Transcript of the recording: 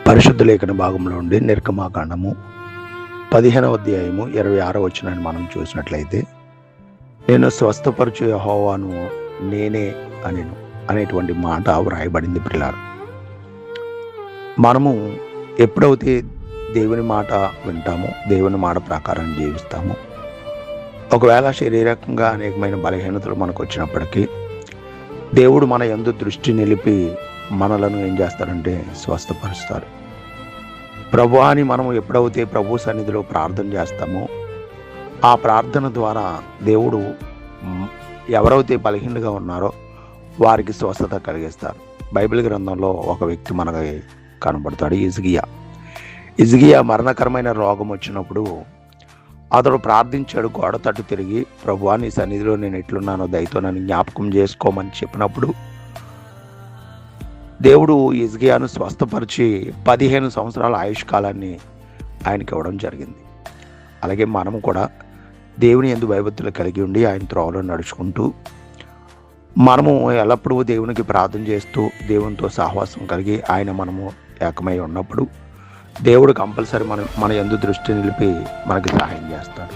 పరిశుద్ధ లేఖన భాగంలో ఉండి నిర్గమాకాండము 15వ అధ్యాయము 26వ వచనాన్ని మనం చూసినట్లయితే, నేను స్వస్థపరచు యెహోవాను నేనే అనేటువంటి మాట వ్రాయబడింది. పిల్లారు, మనము ఎప్పుడైతే దేవుని మాట వింటామో, దేవుని మాట ప్రకారం జీవిస్తామో, ఒకవేళ శారీరకంగా అనేకమైన బలహీనతలు మనకు వచ్చినప్పటికీ దేవుడు మన యందు దృష్టి నిలిపి మనలను ఏం చేస్తారంటే స్వస్థపరుస్తారు. ప్రభు అని మనం ఎప్పుడైతే ప్రభు సన్నిధిలో ప్రార్థన చేస్తామో, ఆ ప్రార్థన ద్వారా దేవుడు ఎవరైతే బలహీనంగా ఉన్నారో వారికి స్వస్థత కలిగిస్తారు. బైబిల్ గ్రంథంలో ఒక వ్యక్తి మనకి కనబడతాడు, హిజ్కియా మరణకరమైన రోగం వచ్చినప్పుడు అతడు ప్రార్థించాడు. గోడ తట్టు తిరిగి, ప్రభువా నీ సన్నిధిలో నేను ఎట్లున్నానో దయతో నన్ను జ్ఞాపకం చేసుకోమని చెప్పినప్పుడు దేవుడు హిజ్కియాను స్వస్థపరిచి 15 సంవత్సరాల ఆయుష్కాలాన్ని ఆయనకి ఇవ్వడం జరిగింది. అలాగే మనము కూడా దేవుని యందు భయభక్తులు కలిగి ఉండి ఆయన త్రోవలో నడుచుకుంటూ మనము ఎల్లప్పుడూ దేవునికి ప్రార్థన చేస్తూ దేవునితో సహవాసం కలిగి మనము ఏకమై ఉన్నప్పుడు దేవుడు కంపల్సరీ మన యందు దృష్టి నిలిపి మనకి సహాయం చేస్తాడు.